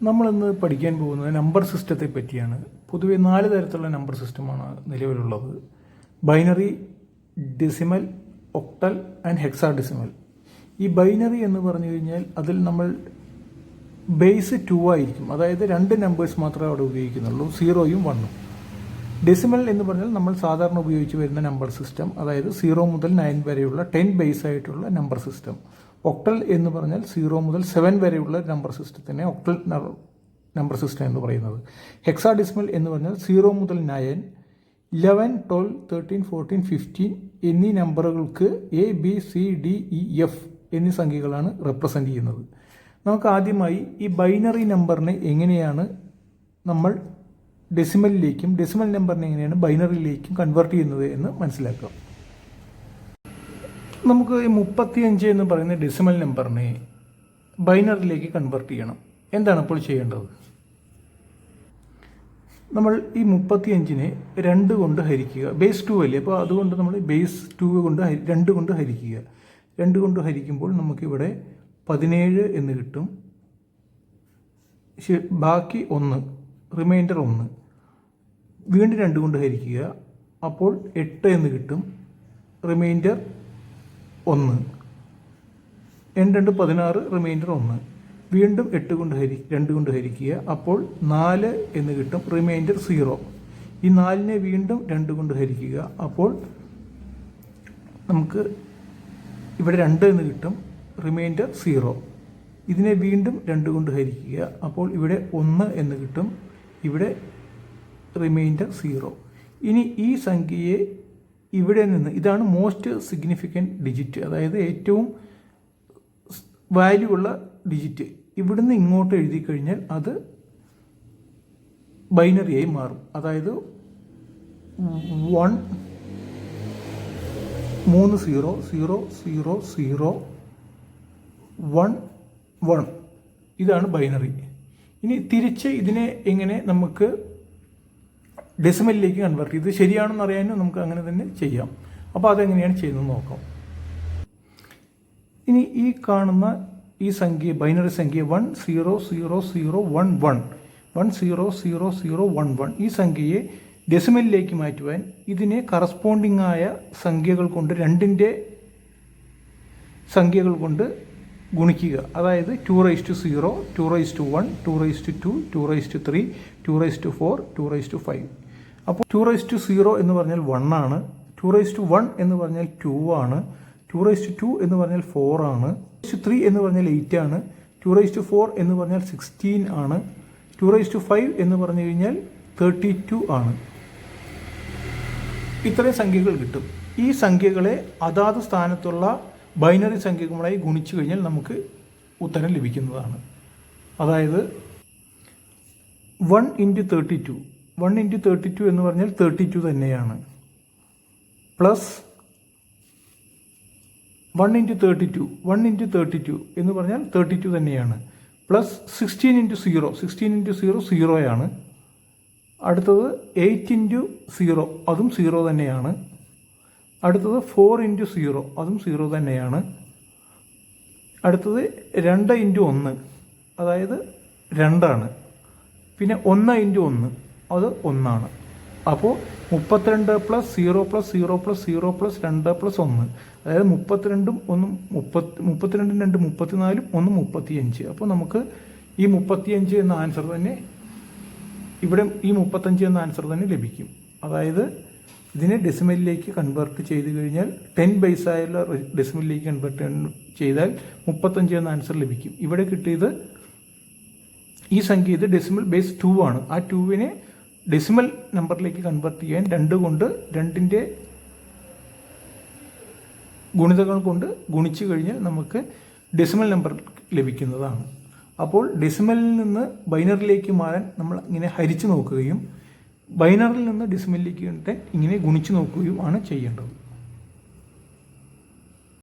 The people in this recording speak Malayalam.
നമ്മളിന്ന് പഠിക്കാൻ പോകുന്നത് നമ്പർ സിസ്റ്റത്തെ പറ്റിയാണ്. പൊതുവെ 4 തരത്തിലുള്ള നമ്പർ സിസ്റ്റമാണ് നിലവിലുള്ളത്: binary, decimal, octal and hexadecimal. ഈ ബൈനറി എന്ന് പറഞ്ഞു കഴിഞ്ഞാൽ അതിൽ നമ്മൾ ബേസ് 2 ആയിരിക്കും, അതായത് 2 നമ്പേഴ്സ് മാത്രമേ അവിടെ ഉപയോഗിക്കുന്നുള്ളൂ, 0യും 1ഉം. ഡെസിമൽ എന്ന് പറഞ്ഞാൽ നമ്മൾ സാധാരണ ഉപയോഗിച്ച് വരുന്ന നമ്പർ സിസ്റ്റം, അതായത് 0 മുതൽ 9 വരെയുള്ള 10 ബേസ് ആയിട്ടുള്ള നമ്പർ സിസ്റ്റം. ഒക്ടൽ എന്ന് പറഞ്ഞാൽ 0 മുതൽ 7 വരെയുള്ള നമ്പർ സിസ്റ്റത്തിനെ ഒക്ടൽ നമ്പർ സിസ്റ്റം എന്ന് പറയുന്നത്. ഹെക്സാഡെസിമൽ എന്ന് പറഞ്ഞാൽ 0 മുതൽ 9, 11, 12, 13, 14, 15 എന്നീ നമ്പറുകൾക്ക് ABCDEF എന്നീ സംഖ്യകളാണ് റെപ്രസെൻ്റ് ചെയ്യുന്നത്. നമുക്ക് ആദ്യമായി ഈ ബൈനറി നമ്പറിനെ എങ്ങനെയാണ് നമ്മൾ ഡെസിമലിലേക്കും ഡെസിമൽ നമ്പറിനെ എങ്ങനെയാണ് ബൈനറിയിലേക്കും കൺവേർട്ട് ചെയ്യുന്നത് എന്ന് മനസ്സിലാക്കാം. നമുക്ക് ഈ 35 എന്ന് പറയുന്ന ഡെസിമൽ നമ്പറിനെ ബൈനറിയിലേക്ക് കൺവേർട്ട് ചെയ്യണം. എന്താണ് അപ്പോൾ ചെയ്യേണ്ടത്? നമ്മൾ ഈ 35നെ 2 കൊണ്ട് ഹരിക്കുക. ബേസ് 2 അല്ലേ, അപ്പോൾ അതുകൊണ്ട് നമ്മൾ ബേസ് 2 കൊണ്ട് 2 കൊണ്ട് ഹരിക്കുക. 2 കൊണ്ട് ഹരിക്കുമ്പോൾ നമുക്കിവിടെ 17 എന്ന് കിട്ടും. ബാക്കി 1, റിമൈൻഡർ 1. വീണ്ടും 2 കൊണ്ട് ഹരിക്കുക, അപ്പോൾ 8 എന്ന് കിട്ടും. റിമൈൻഡർ 1. 2 16, റിമൈൻഡർ 1. വീണ്ടും 2 കൊണ്ട് ഹരിക്കുക, അപ്പോൾ 4 എന്ന് കിട്ടും. റിമൈൻഡർ 0. ഈ 4നെ വീണ്ടും 2 കൊണ്ട് ഹരിക്കുക, അപ്പോൾ നമുക്ക് ഇവിടെ 2 എന്ന് കിട്ടും. റിമൈൻഡർ 0. ഇതിനെ വീണ്ടും 2 കൊണ്ട് ഹരിക്കുക, അപ്പോൾ ഇവിടെ 1 എന്ന് കിട്ടും. ഇവിടെ റിമൈൻഡർ 0. ഇനി ഈ സംഖ്യയെ ഇവിടെ നിന്ന്, ഇതാണ് മോസ്റ്റ് സിഗ്നിഫിക്കൻറ്റ് ഡിജിറ്റ്, അതായത് ഏറ്റവും വാല്യൂ ഉള്ള ഡിജിറ്റ്, ഇവിടുന്ന് ഇങ്ങോട്ട് എഴുതി കഴിഞ്ഞാൽ അത് ബൈനറിയായി മാറും. അതായത് 1 3 0 0 0 0 1 1. ഇതാണ് ബൈനറി. ഇനി തിരിച്ച് ഇതിനെ എങ്ങനെ നമുക്ക് ഡെസിമലിലേക്ക് കൺവേർട്ട് ചെയ്ത് ശരിയാണെന്ന് അറിയാനും നമുക്ക് അങ്ങനെ തന്നെ ചെയ്യാം. അപ്പോൾ അതെങ്ങനെയാണ് ചെയ്യുന്നത് നോക്കാം. ഇനി ഈ കാണുന്ന ഈ സംഖ്യ, ബൈനറി സംഖ്യ 1 0 0 0 1 1 1 0 0 0 1 1, ഈ സംഖ്യയെ ഡെസിമലിലേക്ക് മാറ്റുവാൻ ഇതിനെ കറസ്പോണ്ടിങ് ആയ സംഖ്യകൾ കൊണ്ട്, 2ൻ്റെ സംഖ്യകൾ കൊണ്ട് ഗുണിക്കുക. അതായത് 2⁻0, 2⁻1, 2⁻2, 2⁻3, 2⁻4, 2⁻5. അപ്പോൾ 2⁻0 എന്ന് പറഞ്ഞാൽ 1 ആണ്, 2⁻1 എന്ന് പറഞ്ഞാൽ 2 ആണ്, 2⁻2 എന്ന് പറഞ്ഞാൽ 4 ആണ്, 2⁻3 എന്ന് പറഞ്ഞാൽ 8 ആണ്, 2⁻4 എന്ന് പറഞ്ഞാൽ 16 ആണ്, 2⁻5 എന്ന് പറഞ്ഞു കഴിഞ്ഞാൽ 32 ആണ്. ഇത്രയും സംഖ്യകൾ കിട്ടും. ഈ സംഖ്യകളെ അതാത് സ്ഥാനത്തുള്ള ബൈനറി സംഖ്യകളുമായി ഗുണിച്ചു കഴിഞ്ഞാൽ നമുക്ക് ഉത്തരം ലഭിക്കുന്നതാണ്. അതായത് 1 × 32, 1 × 32 എന്ന് പറഞ്ഞാൽ 32 തന്നെയാണ്. പ്ലസ് 1 × 32, 1 × 32 എന്ന് പറഞ്ഞാൽ 32 തന്നെയാണ്. പ്ലസ് 16 × 0, 16 × 0 0 ആണ്. അടുത്തത് 8 × 0, അതും 0 തന്നെയാണ്. അടുത്തത് 4 × 0, അതും 0 തന്നെയാണ്. അടുത്തത് 2 × 1, അതായത് 2 ആണ്. പിന്നെ 1 × 1, അത് 1 ആണ്. അപ്പോൾ 32 + 0 + 0 + 0 + 2 + 1, അതായത് 32ഉം 1ഉം 32ഉം 2 34ഉം 1 35. അപ്പോൾ നമുക്ക് ഈ 35 എന്ന ആൻസർ തന്നെ ഇവിടെ, ഈ 35 എന്ന ആൻസർ തന്നെ ലഭിക്കും. അതായത് ഇതിനെ ഡെസിമലിലേക്ക് കൺവേർട്ട് ചെയ്ത് കഴിഞ്ഞാൽ 10 ബേസ് ആയുള്ള ഡെസിമലിലേക്ക് കൺവേർട്ട് ചെയ്താൽ 35 എന്ന ആൻസർ ലഭിക്കും. ഇവിടെ കിട്ടിയത് ഈ സംഖ്യ, ഇത് ഡെസിമൽ ബേസ് 2 ആണ്. ആ 2വിനെ ഡെസിമൽ നമ്പറിലേക്ക് കൺവേർട്ട് ചെയ്യാൻ 2 കൊണ്ട് 2ൻ്റെ ഗുണിതകൾ കൊണ്ട് ഗുണിച്ചു കഴിഞ്ഞാൽ നമുക്ക് ഡെസിമൽ നമ്പർ ലഭിക്കുന്നതാണ്. അപ്പോൾ ഡെസിമലിൽ നിന്ന് ബൈനറിലേക്ക് മാറാൻ നമ്മൾ ഇങ്ങനെ ഹരിച്ചു നോക്കുകയും ബൈനറിൽ നിന്ന് ഡെസിമലിലേക്ക് ഇങ്ങനെ ഗുണിച്ചു നോക്കുകയും ആണ് ചെയ്യേണ്ടത്.